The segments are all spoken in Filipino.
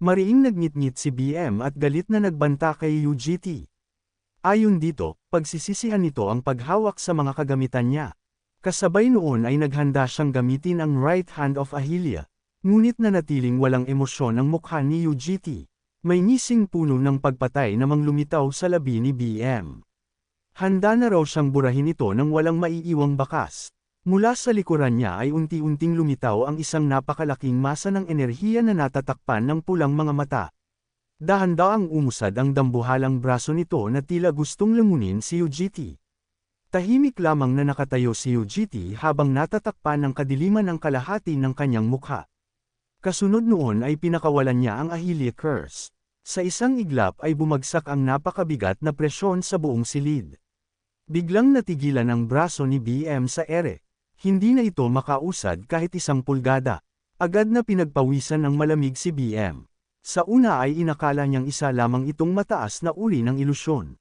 Mariing nagngit-ngit si BM at galit na nagbanta kay UGT. Ayon dito, pagsisisihan nito ang paghawak sa mga kagamitan niya. Kasabay noon ay naghanda siyang gamitin ang right hand of Ahilia. Ngunit nanatiling walang emosyon ang mukha ni UGT. May ngising puno ng pagpatay namang lumitaw sa labi ni BM. Handa na raw siyang burahin ito nang walang maiiwang bakas. Mula sa likuran niya ay unti-unting lumitaw ang isang napakalaking masa ng enerhiya na natatakpan ng pulang mga mata. Dahan-daang umusad ang dambuhalang braso nito na tila gustong lamunin si UGT. Tahimik lamang na nakatayo si UGT habang natatakpan ng kadiliman ang kalahati ng kanyang mukha. Kasunod noon ay pinakawalan niya ang Ahilia Curse. Sa isang iglap ay bumagsak ang napakabigat na presyon sa buong silid. Biglang natigilan ang braso ni BM sa ere. Hindi na ito makausad kahit 1 pulgada. Agad na pinagpawisan ng malamig si BM. Sa una ay inakala niyang isa lamang itong mataas na uri ng ilusyon.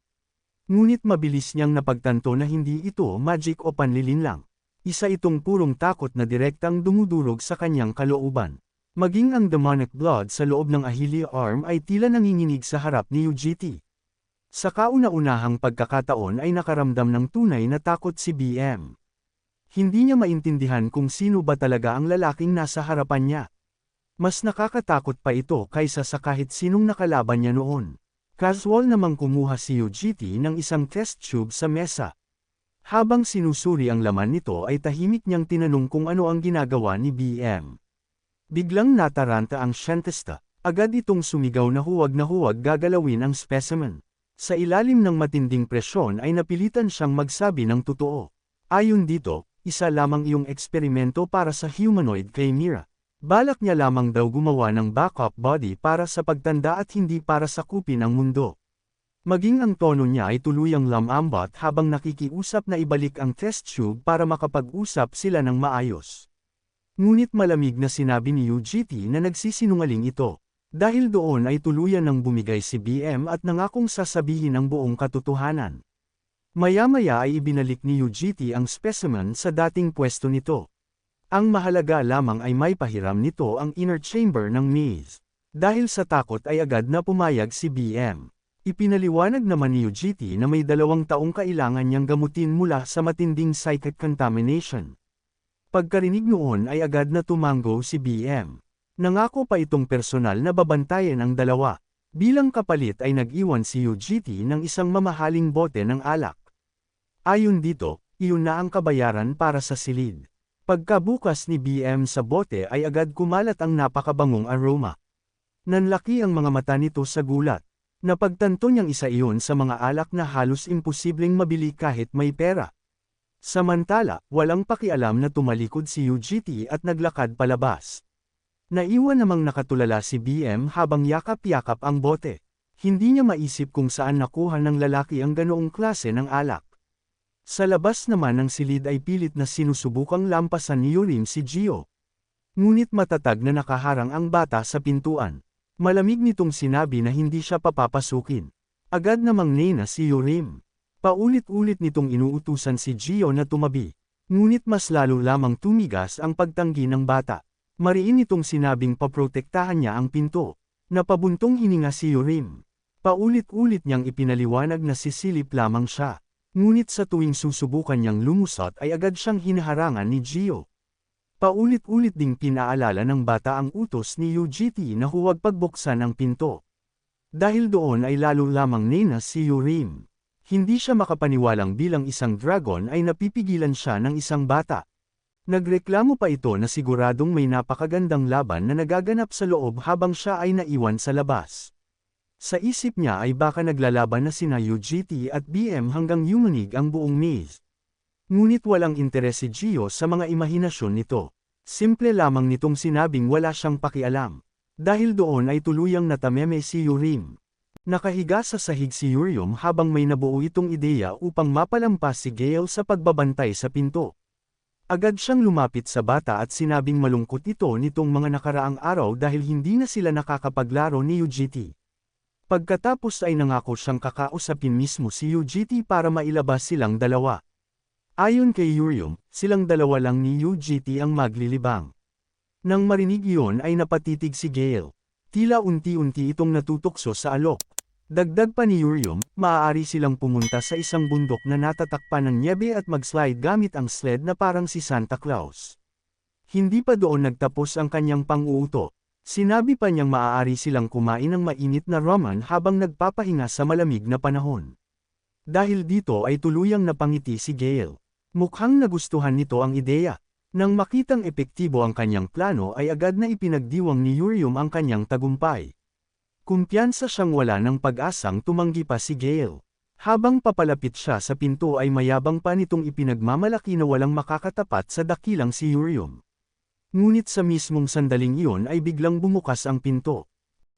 Ngunit mabilis niyang napagtanto na hindi ito magic o panlilin lang. Isa itong purong takot na direktang dumudurog sa kanyang kalooban. Maging ang demonic blood sa loob ng Ahilia arm ay tila nanginginig sa harap ni UGT. Sa kauna-unahang pagkakataon ay nakaramdam ng tunay na takot si BM. Hindi niya maintindihan kung sino ba talaga ang lalaking nasa harapan niya. Mas nakakatakot pa ito kaysa sa kahit sinong nakalaban niya noon. Casual namang kumuha si UGT ng isang test tube sa mesa. Habang sinusuri ang laman nito ay tahimik niyang tinanong kung ano ang ginagawa ni BM. Biglang nataranta ang scientista. Agad itong sumigaw na huwag gagalawin ang specimen. Sa ilalim ng matinding presyon ay napilitan siyang magsabi ng totoo. Ayon dito, isa lamang iyong eksperimento para sa humanoid kay Mira. Balak niya lamang daw gumawa ng backup body para sa pagtanda at hindi para sakupin ang mundo. Maging ang tono niya ay tuluyang lamambat habang nakikiusap na ibalik ang test tube para makapag-usap sila ng maayos. Ngunit malamig na sinabi ni UGT na nagsisinungaling ito. Dahil doon ay tuluyan ng bumigay si BM at nangakong sasabihin ang buong katotohanan. Maya-maya ay ibinalik ni UGT ang specimen sa dating pwesto nito. Ang mahalaga lamang ay may pahiram nito ang inner chamber ng maze. Dahil sa takot ay agad na pumayag si BM. Ipinaliwanag naman ni UGT na may 2 taong kailangan niyang gamutin mula sa matinding psychic contamination. Pagkarinig noon ay agad na tumango si BM. Nangako pa itong personal na babantayan ang 2. Bilang kapalit ay nag-iwan si UGT ng isang mamahaling bote ng alak. Ayon dito, iyon na ang kabayaran para sa silid. Pagkabukas ni BM sa bote ay agad kumalat ang napakabangong aroma. Nanlaki ang mga mata nito sa gulat. Napagtanto niyang isa iyon sa mga alak na halos imposibleng mabili kahit may pera. Samantala, walang pakialam na tumalikod si UGT at naglakad palabas. Naiwan namang nakatulala si BM habang yakap-yakap ang bote. Hindi niya maisip kung saan nakuha ng lalaki ang ganoong klase ng alak. Sa labas naman ng silid ay pilit na sinusubukang lampasan ni Yurim si Gio. Ngunit matatag na nakaharang ang bata sa pintuan. Malamig nitong sinabi na hindi siya papapasukin. Agad namang nena si Yurim. Paulit-ulit nitong inuutusan si Gio na tumabi. Ngunit mas lalo lamang tumigas ang pagtanggi ng bata. Mariin nitong sinabing paprotektahan niya ang pinto. Napabuntong hininga si Yurim. Paulit-ulit niyang ipinaliwanag na sisilip lamang siya. Ngunit sa tuwing susubukan niyang lumusot ay agad siyang hinaharangan ni Gio. Paulit-ulit ding pinaalala ng bata ang utos ni UGT na huwag pagbuksan ang pinto. Dahil doon ay lalo lamang nena si Yurim. Hindi siya makapaniwalang bilang isang dragon ay napipigilan siya ng isang bata. Nagreklamo pa ito na siguradong may napakagandang laban na nagaganap sa loob habang siya ay naiwan sa labas. Sa isip niya ay baka naglalaban na sina UGT at BM hanggang yumanig ang buong maze. Ngunit walang interes si Gio sa mga imahinasyon nito. Simple lamang nitong sinabing wala siyang pakialam. Dahil doon ay tuluyang natameme si Yurim. Nakahiga sa sahig si Yurim habang may nabuo itong ideya upang mapalampas si Gale sa pagbabantay sa pinto. Agad siyang lumapit sa bata at sinabing malungkot ito nitong mga nakaraang araw dahil hindi na sila nakakapaglaro ni UGT. Pagkatapos ay nangako siyang kakausapin mismo si UGT para mailabas silang 2. Ayon kay Yurim, silang 2 lang ni UGT ang maglilibang. Nang marinig iyon ay napatitig si Gale. Tila unti-unti itong natutukso sa alok. Dagdag pa ni Yurium, maaari silang pumunta sa isang bundok na natatakpan ng niebe at mag-slide gamit ang sled na parang si Santa Claus. Hindi pa doon nagtapos ang kanyang pang-uuto. Sinabi pa niyang maaari silang kumain ng mainit na ramen habang nagpapahinga sa malamig na panahon. Dahil dito ay tuluyang napangiti si Gale. Mukhang nagustuhan nito ang ideya. Nang makitang epektibo ang kanyang plano ay agad na ipinagdiwang ni Yurium ang kanyang tagumpay. Kumpiyansa siyang wala ng pag-asang tumanggi pa si Gale. Habang papalapit siya sa pinto ay mayabang pa nitong ipinagmamalaki na walang makakatapat sa dakilang si Yurium. Ngunit sa mismong sandaling iyon ay biglang bumukas ang pinto.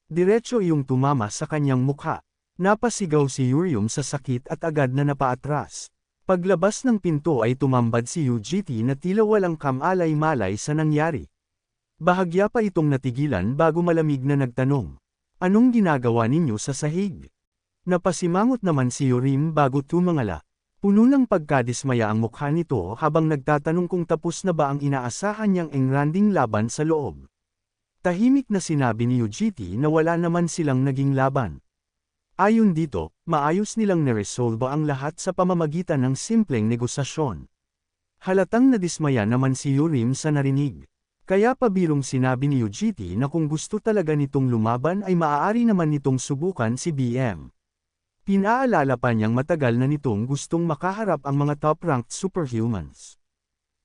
Diretso iyong tumama sa kanyang mukha. Napasigaw si Yurium sa sakit at agad na napaatras. Paglabas ng pinto ay tumambad si UGT na tila walang kamalay-malay sa nangyari. Bahagya pa itong natigilan bago malamig na nagtanong. Anong ginagawa ninyo sa sahig? Napasimangot naman si Yurim bago tumangala. Puno ng pagkadismaya ang mukha nito habang nagtatanong kung tapos na ba ang inaasahan niyang engranding laban sa loob. Tahimik na sinabi ni UGT na wala naman silang naging laban. Ayon dito, maayos nilang niresolba ang lahat sa pamamagitan ng simpleng negosasyon. Halatang nadismaya naman si Yurim sa narinig. Kaya pabirong sinabi ni UGT na kung gusto talaga nitong lumaban ay maaari naman nitong subukan si BM. Pinaalala pa niyang matagal na nitong gustong makaharap ang mga top-ranked superhumans.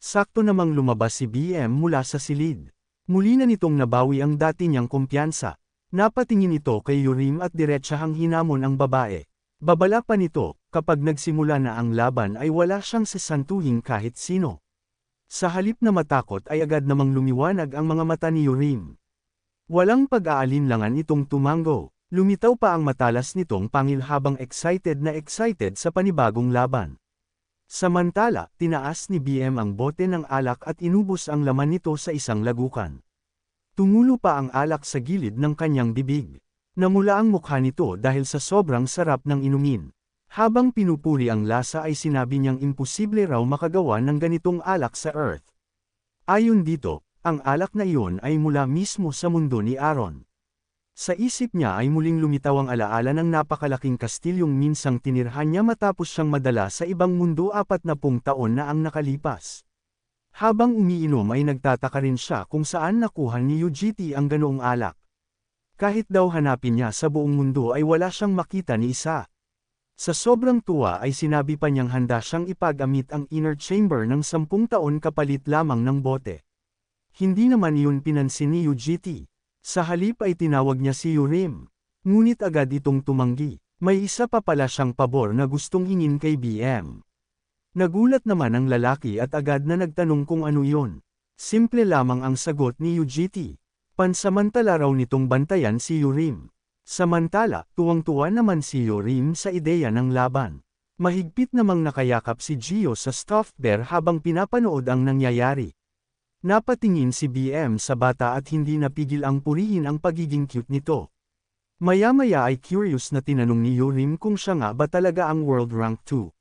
Sakto namang lumabas si BM mula sa silid. Muli na nitong nabawi ang dati niyang kumpiyansa. Napatingin ito kay Yurim at diretsahang hinamon ang babae. Babala pa nito, kapag nagsimula na ang laban ay wala siyang sasantuhin kahit sino. Sa halip na matakot ay agad namang lumiwanag ang mga mata ni Yurim. Walang pag-aalinlangan itong tumango. Lumitaw pa ang matalas nitong pangil habang excited sa panibagong laban. Samantala, tinaas ni BM ang bote ng alak at inubos ang laman nito sa isang lagukan. Tumulo pa ang alak sa gilid ng kanyang bibig. Namula ang mukha nito dahil sa sobrang sarap ng inumin. Habang pinupuri ang lasa ay sinabi niyang imposible raw makagawa ng ganitong alak sa Earth. Ayon dito, ang alak na iyon ay mula mismo sa mundo ni Aaron. Sa isip niya ay muling lumitaw ang alaala ng napakalaking kastilyong minsang tinirhan niya matapos siyang madala sa ibang mundo 40 taon na ang nakalipas. Habang umiinom ay nagtataka rin siya kung saan nakuha ni UGT ang ganoong alak. Kahit daw hanapin niya sa buong mundo ay wala siyang makita ni isa. Sa sobrang tuwa ay sinabi pa niyang handa siyang ipagamit ang inner chamber ng 10 taon kapalit lamang ng bote. Hindi naman iyon pinansin ni UGT. Sa halip ay tinawag niya si Yurim. Ngunit agad itong tumanggi. May isa pa pala siyang pabor na gustong hingin kay BM. Nagulat naman ang lalaki at agad na nagtanong kung ano iyon. Simple lamang ang sagot ni UGT. Pansamantala raw nitong bantayan si Yurim. Samantala, tuwang-tuwa naman si Yurim sa ideya ng laban. Mahigpit namang nakayakap si Gio sa stuffed bear habang pinapanood ang nangyayari. Napatingin si BM sa bata at hindi napigil ang purihin ang pagiging cute nito. Maya-maya ay curious na tinanong ni Yurim kung siya nga ba talaga ang World Rank 2.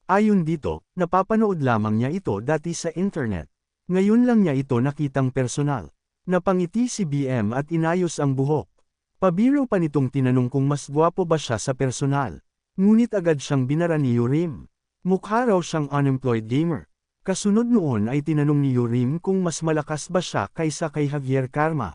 Ayon dito, napapanood lamang niya ito dati sa internet. Ngayon lang niya ito nakitang personal. Napangiti si BM at inayos ang buhok. Pabiro pa nitong tinanong kung mas gwapo ba siya sa personal. Ngunit agad siyang binara ni Yurim. Mukha raw siyang unemployed gamer. Kasunod noon ay tinanong ni Yurim kung mas malakas ba siya kaysa kay Javier Karma.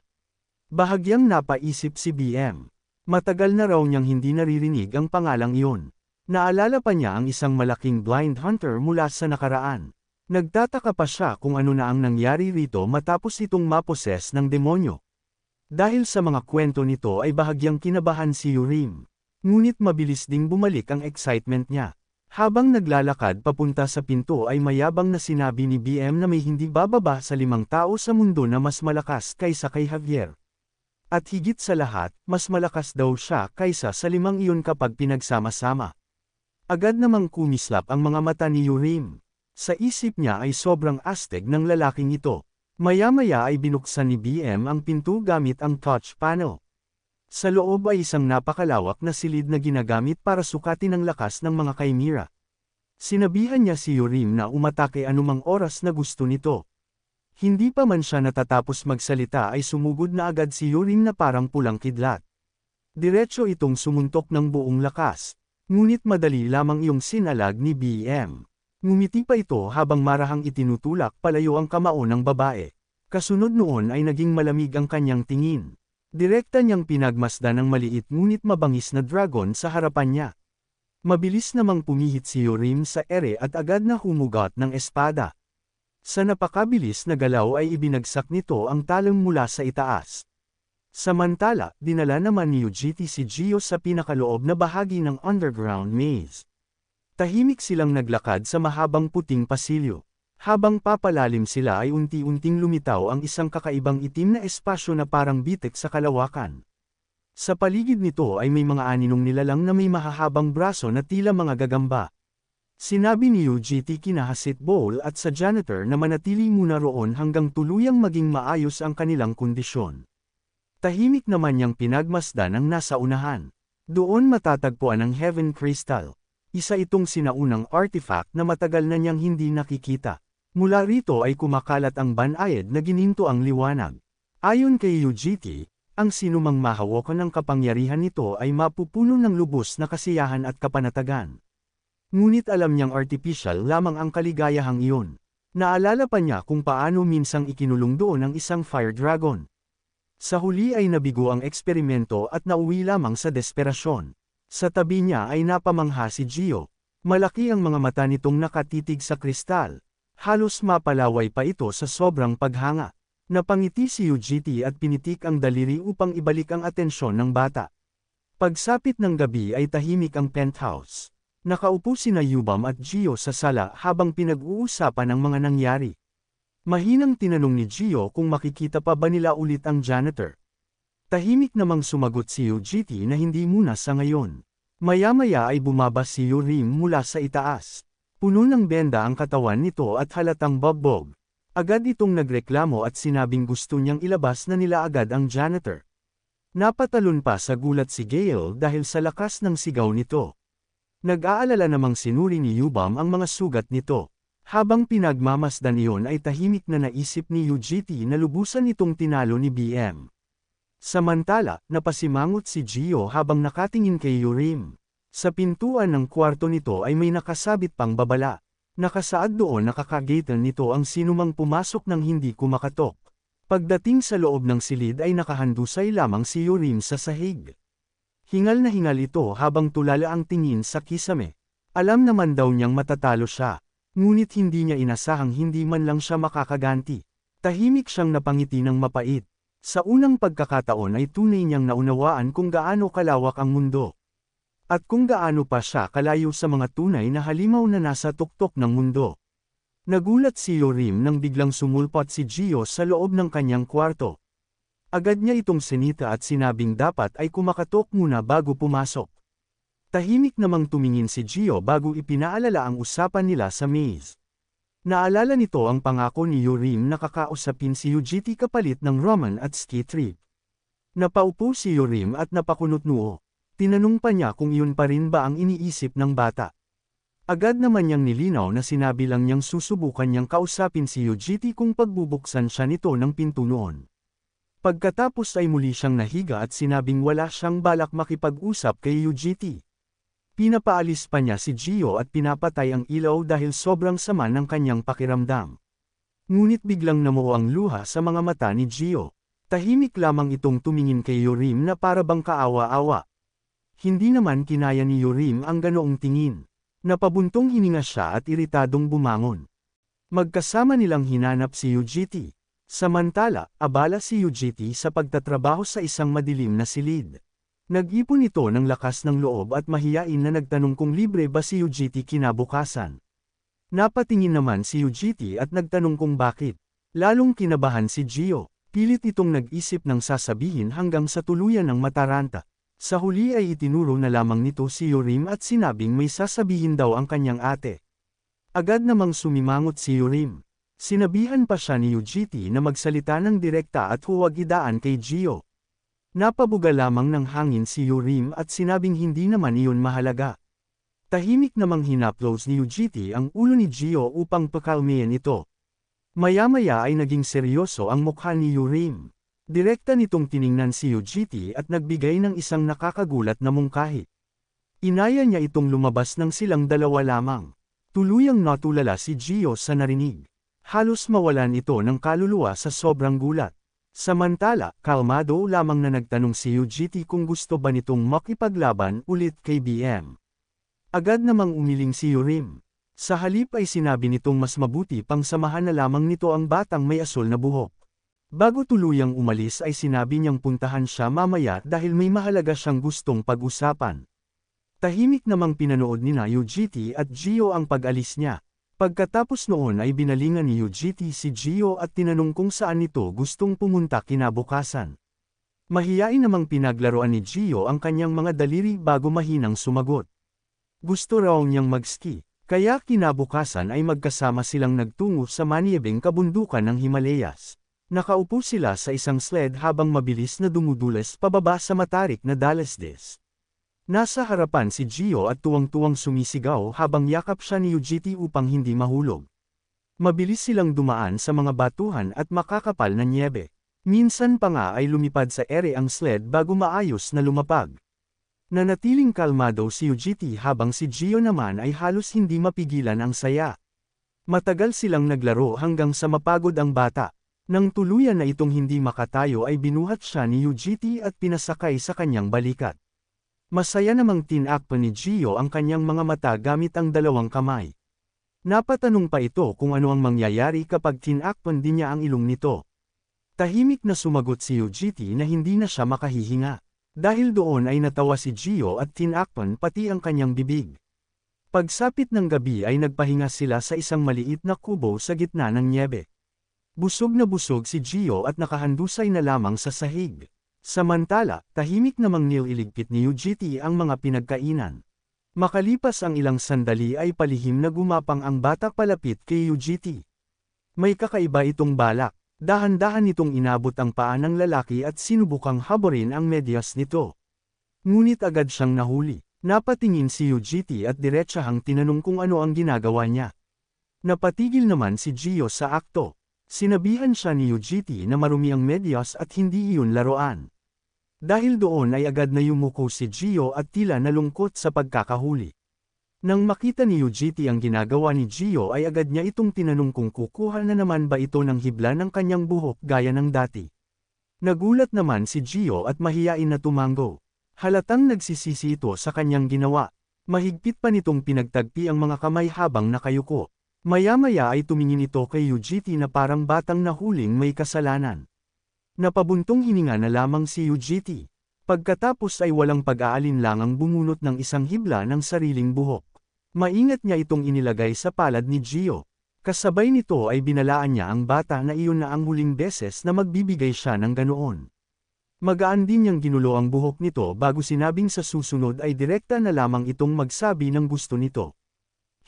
Bahagyang napaisip si BM. Matagal na raw niyang hindi naririnig ang pangalang iyon. Naalala pa niya ang isang malaking blind hunter mula sa nakaraan. Nagtataka pa siya kung ano na ang nangyari rito matapos itong maposes ng demonyo. Dahil sa mga kwento nito ay bahagyang kinabahan si Yurim. Ngunit mabilis ding bumalik ang excitement niya. Habang naglalakad papunta sa pinto ay mayabang na sinabi ni BM na may hindi bababa sa 5 tao sa mundo na mas malakas kaysa kay Javier. At higit sa lahat, mas malakas daw siya kaysa sa 5 iyon kapag pinagsama-sama. Agad namang kumislap ang mga mata ni Yurim. Sa isip niya ay sobrang astig ng lalaking ito. Maya-maya ay binuksan ni BM ang pinto gamit ang touch panel. Sa loob ay isang napakalawak na silid na ginagamit para sukatin ang lakas ng mga Chimera. Sinabihan niya si Yurim na umatake anumang oras na gusto nito. Hindi pa man siya natatapos magsalita ay sumugod na agad si Yurim na parang pulang kidlat. Diretso itong sumuntok ng buong lakas. Ngunit madali lamang iyong sinalag ni BM. Ngumiti pa ito habang marahang itinutulak palayo ang kamao ng babae. Kasunod noon ay naging malamig ang kanyang tingin. Direkta niyang pinagmasdan ang maliit ngunit mabangis na dragon sa harapan niya. Mabilis namang pumihit si Yurim sa ere at agad na humugot ng espada. Sa napakabilis na galaw ay ibinagsak nito ang talong mula sa itaas. Samantala, dinala naman ni Ujiti si Gio sa pinakaloob na bahagi ng underground maze. Tahimik silang naglakad sa mahabang puting pasilyo. Habang papalalim sila ay unti-unting lumitaw ang isang kakaibang itim na espasyo na parang bitik sa kalawakan. Sa paligid nito ay may mga aninong nilalang na may mahahabang braso na tila mga gagamba. Sinabi ni Ujiti kina Hasitbol at sa janitor na manatili muna roon hanggang tuluyang maging maayos ang kanilang kondisyon. Tahimik naman niyang pinagmasdan ang nasa unahan. Doon matatagpuan ang Heaven Crystal. Isa itong sinaunang artifact na matagal na niyang hindi nakikita. Mula rito ay kumakalat ang banayad na gininto ang liwanag. Ayon kay Ujiti, ang sinumang mahawakan ng kapangyarihan nito ay mapupuno ng lubos na kasiyahan at kapanatagan. Ngunit alam niyang artificial lamang ang kaligayahang iyon. Naalala pa niya kung paano minsang ikinulong doon ang isang fire dragon. Sa huli ay nabigo ang eksperimento at nauwi lamang sa desperasyon. Sa tabi niya ay napamangha si Gio. Malaki ang mga mata nitong nakatitig sa kristal. Halos mapalaway pa ito sa sobrang paghanga. Napangiti si Ujiti at pinitik ang daliri upang ibalik ang atensyon ng bata. Pagsapit ng gabi ay tahimik ang penthouse. Nakaupo sina Yubam at Gio sa sala habang pinag-uusapan ang mga nangyari. Mahinang tinanong ni Gio kung makikita pa ba nila ulit ang janitor. Tahimik namang sumagot si Ujiti na hindi muna sa ngayon. Maya-maya ay bumaba si Yurim mula sa itaas. Puno ng benda ang katawan nito at halatang bogbog. Agad itong nagreklamo at sinabing gusto niyang ilabas na nila agad ang janitor. Napatalon pa sa gulat si Gale dahil sa lakas ng sigaw nito. Nag-aalala namang sinuri ni Yubam ang mga sugat nito. Habang pinagmamasdan iyon ay tahimik na naisip ni Ujiti na lubusan itong tinalo ni BM. Samantala, napasimangot si Gio habang nakatingin kay Yurim. Sa pintuan ng kwarto nito ay may nakasabit pang babala. Nakasaad doon na kakagatan nito ang sinumang pumasok nang hindi kumakatok. Pagdating sa loob ng silid ay nakahandusay lamang si Yurim sa sahig. Hingal na hingal ito habang tulala ang tingin sa kisame. Alam naman daw niyang matatalo siya. Ngunit hindi niya inasahang hindi man lang siya makakaganti. Tahimik siyang napangiti ng mapait. Sa unang pagkakataon ay tunay niyang naunawaan kung gaano kalawak ang mundo. At kung gaano pa siya kalayo sa mga tunay na halimaw na nasa tuktok ng mundo. Nagulat si Yurim nang biglang sumulpot si Gio sa loob ng kanyang kwarto. Agad niya itong sinita at sinabing dapat ay kumakatok muna bago pumasok. Tahimik namang tumingin si Gio bago ipinaalala ang usapan nila sa maze. Naalala nito ang pangako ni Yurim na kakausapin si Ujiti kapalit ng Roman at ski trip. Napaupo si Yurim at napakunot noo. Tinanong pa niya kung iyon pa rin ba ang iniisip ng bata. Agad naman niyang nilinaw na sinabi lang niyang susubukan niyang kausapin si Ujiti kung pagbubuksan siya nito ng pinto noon. Pagkatapos ay muli siyang nahiga at sinabing wala siyang balak makipag-usap kay Ujiti. Pinapaalis pa niya si Gio at pinapatay ang ilaw dahil sobrang sama ng kanyang pakiramdam. Ngunit biglang namuo ang luha sa mga mata ni Gio. Tahimik lamang itong tumingin kay Yurim na para bang kaawa-awa. Hindi naman kinaya ni Yurim ang ganoong tingin. Napabuntong hininga siya at iritadong bumangon. Magkasama nilang hinanap si Ujiti. Samantala, abala si Ujiti sa pagtatrabaho sa isang madilim na silid. Nag-ipon ito ng lakas ng loob at mahiyain na nagtanong kung libre ba si Ujiti kinabukasan. Napatingin naman si Ujiti at nagtanong kung bakit. Lalong kinabahan si Gio. Pilit itong nag-isip ng sasabihin hanggang sa tuluyan ng mataranta. Sa huli ay itinuro na lamang nito si Yurim at sinabing may sasabihin daw ang kanyang ate. Agad namang sumimangot si Yurim. Sinabihan pa siya ni Ujiti na magsalita ng direkta at huwag idaan kay Gio. Napabuga lamang ng hangin si Yurim at sinabing hindi naman iyon mahalaga. Tahimik namang hinaplos ni Ujiti ang ulo ni Gio upang pakalmayan ito. Maya-maya ay naging seryoso ang mukha ni Yurim. Direkta nitong tiningnan si UGT at nagbigay ng isang nakakagulat na mungkahi. Inaya niya itong lumabas ng silang dalawa lamang. Tuluyang natulala si Gio sa narinig. Halos mawalan ito ng kaluluwa sa sobrang gulat. Samantala, kalmado lamang na nagtanong si UGT kung gusto ba nitong makipaglaban ulit kay BM. Agad namang umiling si Yurim. Sa halip ay sinabi nitong mas mabuti pang samahan na lamang nito ang batang may asul na buhok. Bago tuluyang umalis ay sinabi niyang puntahan siya mamaya dahil may mahalaga siyang gustong pag-usapan. Tahimik namang pinanood ni UGT at Gio ang pag-alis niya. Pagkatapos noon ay binalingan ni UGT si Gio at tinanong kung saan nito gustong pumunta kinabukasan. Mahiyain namang pinaglaruan ni Gio ang kanyang mga daliri bago mahinang sumagot. Gusto raw niyang mag-ski, kaya kinabukasan ay magkasama silang nagtungo sa maniebeng kabundukan ng Himalayas. Nakaupo sila sa isang sled habang mabilis na dumudulas pababa sa matarik na Dalasdes. Nasa harapan si Gio at tuwang-tuwang sumisigaw habang yakap siya ni UGT upang hindi mahulog. Mabilis silang dumaan sa mga batuhan at makakapal na nyebe. Minsan pa nga ay lumipad sa ere ang sled bago maayos na lumapag. Nanatiling kalmado si UGT habang si Gio naman ay halos hindi mapigilan ang saya. Matagal silang naglaro hanggang sa mapagod ang bata. Nang tuluyan na itong hindi makatayo ay binuhat siya ni UGT at pinasakay sa kanyang balikat. Masaya namang tinakpan ni Gio ang kanyang mga mata gamit ang dalawang kamay. Napatanong pa ito kung ano ang mangyayari kapag tinakpan din niya ang ilong nito. Tahimik na sumagot si UGT na hindi na siya makahihinga. Dahil doon ay natawa si Gio at tinakpan pati ang kanyang bibig. Pagsapit ng gabi ay nagpahinga sila sa isang maliit na kubo sa gitna ng nyebe. Busog na busog si Gio at nakahandusay na lamang sa sahig. Samantala, tahimik namang nililigpit ni UGT ang mga pinagkainan. Makalipas ang ilang sandali ay palihim na gumapang ang bata palapit kay UGT. May kakaiba itong balak. Dahan-dahan nitong inabot ang paa ng lalaki at sinubukang haborin ang medyas nito. Ngunit agad siyang nahuli. Napatingin si UGT at diretsahang tinanong kung ano ang ginagawa niya. Napatigil naman si Gio sa akto. Sinabihan siya ni UGT na marumi ang medyas at hindi iyon laruan. Dahil doon ay agad na yumuko si Gio at tila nalungkot sa pagkakahuli. Nang makita ni UGT ang ginagawa ni Gio ay agad niya itong tinanong kung kukuha na naman ba ito ng hibla ng kanyang buhok gaya ng dati. Nagulat naman si Gio at mahiyain na tumango. Halatang nagsisisi ito sa kanyang ginawa. Mahigpit pa nitong pinagtagpi ang mga kamay habang nakayuko. Maya-maya ay tumingin ito kay UGT na parang batang nahuling may kasalanan. Napabuntong hininga na lamang si UGT. Pagkatapos ay walang pag-aalinlangang bumunot ng isang hibla ng sariling buhok. Maingat niya itong inilagay sa palad ni Gio. Kasabay nito ay binalaan niya ang bata na iyon na ang huling beses na magbibigay siya ng ganoon. Magaan din niyang ginulo ang buhok nito bago sinabing sa susunod ay direkta na lamang itong magsabi ng gusto nito.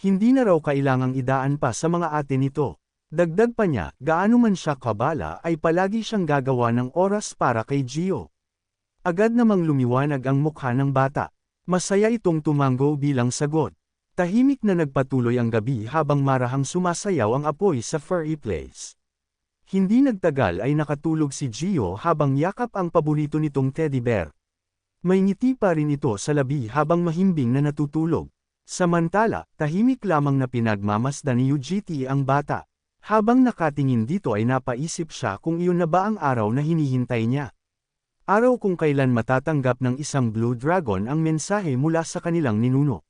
Hindi na raw kailangang idaan pa sa mga ate nito. Dagdag pa niya, gaano man siya kabala ay palagi siyang gagawa ng oras para kay Gio. Agad namang lumiwanag ang mukha ng bata. Masaya itong tumango bilang sagot. Tahimik na nagpatuloy ang gabi habang marahang sumasayaw ang apoy sa furry place. Hindi nagtagal ay nakatulog si Gio habang yakap ang paborito nitong teddy bear. May ngiti pa rin ito sa labi habang mahimbing na natutulog. Samantala, tahimik lamang na pinagmamasdan ni UGT ang bata. Habang nakatingin dito ay napaisip siya kung iyon na ba ang araw na hinihintay niya. Araw kung kailan matatanggap ng isang Blue Dragon ang mensahe mula sa kanilang ninuno.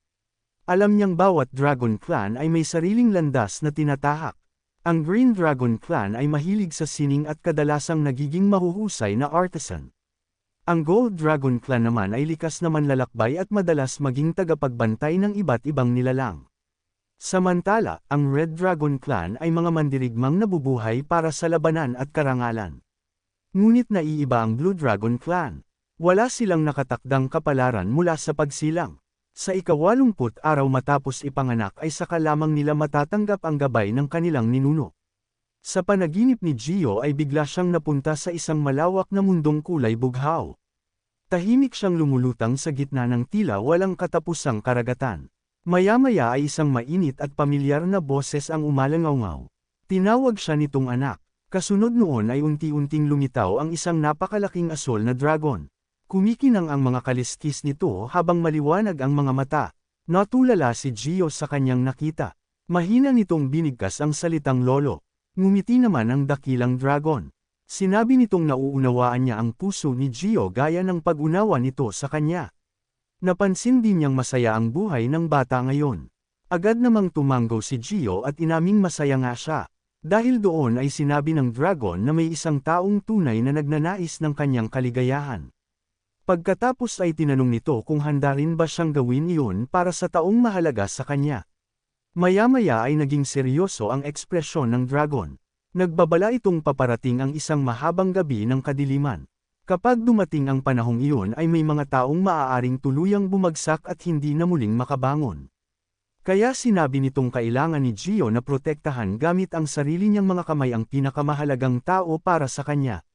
Alam niyang bawat Dragon Clan ay may sariling landas na tinatahak. Ang Green Dragon Clan ay mahilig sa sining at kadalasang nagiging mahuhusay na artisan. Ang Gold Dragon Clan naman ay likas na manlalakbay at madalas maging tagapagbantay ng iba't ibang nilalang. Samantala, ang Red Dragon Clan ay mga mandirigmang nabubuhay para sa labanan at karangalan. Ngunit naiiba ang Blue Dragon Clan. Wala silang nakatakdang kapalaran mula sa pagsilang. Sa ika-80 araw matapos ipanganak ay saka lamang nila matatanggap ang gabay ng kanilang ninuno. Sa panaginip ni Gio ay bigla siyang napunta sa isang malawak na mundong kulay bughaw. Tahimik siyang lumulutang sa gitna ng tila walang katapusang karagatan. Maya-maya ay isang mainit at pamilyar na boses ang umalangaw-ngaw. Tinawag siya nitong anak. Kasunod noon ay unti-unting lumitaw ang isang napakalaking asul na dragon. Kumikinang ang mga kaliskis nito habang maliwanag ang mga mata. Natulala si Gio sa kanyang nakita. Mahina nitong binigkas ang salitang lolo. Ngumiti naman ang dakilang dragon. Sinabi nitong nauunawaan niya ang puso ni Gio gaya ng pag-unawa nito sa kanya. Napansin din niyang masaya ang buhay ng bata ngayon. Agad namang tumanggo si Gio at inaming masaya nga siya. Dahil doon ay sinabi ng dragon na may isang taong tunay na nagnanais ng kanyang kaligayahan. Pagkatapos ay tinanong nito kung handa rin ba siyang gawin iyon para sa taong mahalaga sa kanya. Maya-maya ay naging seryoso ang ekspresyon ng dragon. Nagbabala itong paparating ang isang mahabang gabi ng kadiliman. Kapag dumating ang panahong iyon ay may mga taong maaaring tuluyang bumagsak at hindi na muling makabangon. Kaya sinabi nitong kailangan ni Gio na protektahan gamit ang sarili niyang mga kamay ang pinakamahalagang tao para sa kanya.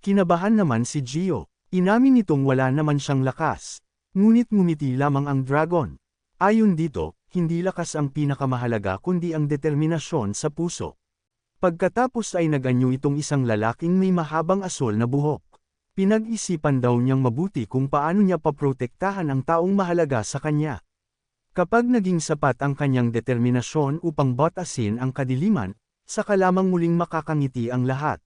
Kinabahan naman si Gio. Inamin nitong wala naman siyang lakas. Ngunit ngumiti lamang ang dragon. Ayon dito, hindi lakas ang pinakamahalaga kundi ang determinasyon sa puso. Pagkatapos ay naganyo itong isang lalaking may mahabang asul na buhok. Pinag-isipan daw niyang mabuti kung paano niya paprotektahan ang taong mahalaga sa kanya. Kapag naging sapat ang kanyang determinasyon upang batasin ang kadiliman, saka lamang muling makakangiti ang lahat.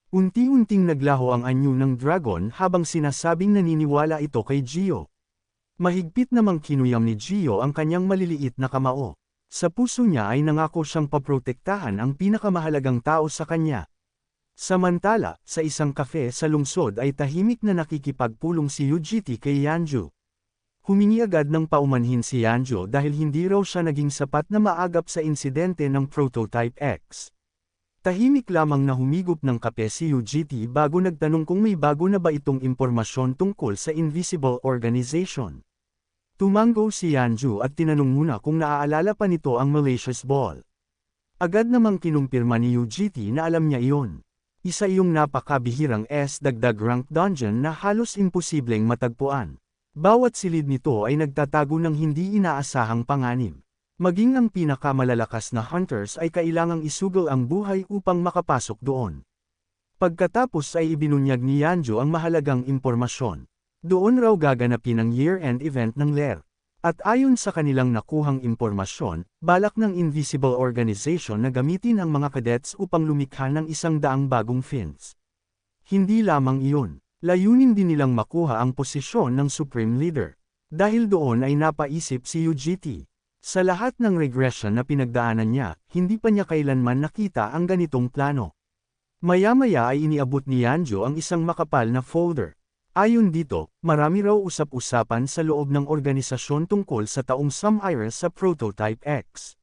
Unti-unting naglaho ang anyo ng dragon habang sinasabing naniniwala ito kay Gio. Mahigpit namang kinuyam ni Gio ang kanyang maliliit na kamao. Sa puso niya ay nangako siyang paprotektahan ang pinakamahalagang tao sa kanya. Samantala, sa isang kafe sa lungsod ay tahimik na nakikipagpulong si Yujiti kay Yanju. Humingi agad ng paumanhin si Yanju dahil hindi raw siya naging sapat na maagap sa insidente ng Prototype X. Tahimik lamang na humigop ng kape si Yujiti bago nagtanong kung may bago na ba itong impormasyon tungkol sa Invisible Organization. Tumanggo si Yanju at tinanong muna kung naaalala pa nito ang Malicious Ball. Agad namang kinumpirma ni Yujiti na alam niya iyon. Isa iyong napakabihirang S-dagdag rank dungeon na halos imposibleng matagpuan. Bawat silid nito ay nagtatago ng hindi inaasahang panganib. Maging ang pinakamalalakas na hunters ay kailangang isugal ang buhay upang makapasok doon. Pagkatapos ay ibinunyag ni Yanju ang mahalagang impormasyon. Doon raw gaganapin ang year-end event ng LER. At ayon sa kanilang nakuhang impormasyon, balak ng Invisible Organization na gamitin ang mga cadets upang lumikha ng 100 bagong fins. Hindi lamang iyon, layunin din nilang makuha ang posisyon ng Supreme Leader. Dahil doon ay napaisip si Yujiti. Sa lahat ng regression na pinagdaanan niya, hindi pa niya kailanman nakita ang ganitong plano. Maya-maya ay iniabot ni Yanju ang isang makapal na folder. Ayon dito, marami raw usap-usapan sa loob ng organisasyon tungkol sa taong Samira sa Prototype X.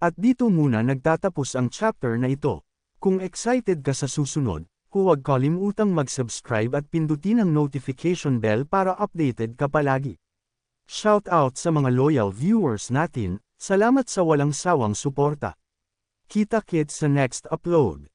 At dito muna nagtatapos ang chapter na ito. Kung excited ka sa susunod, huwag kalimutang mag-subscribe at pindutin ang notification bell para updated ka palagi. Shout out sa mga loyal viewers natin, salamat sa walang sawang suporta. Kita-kits sa next upload.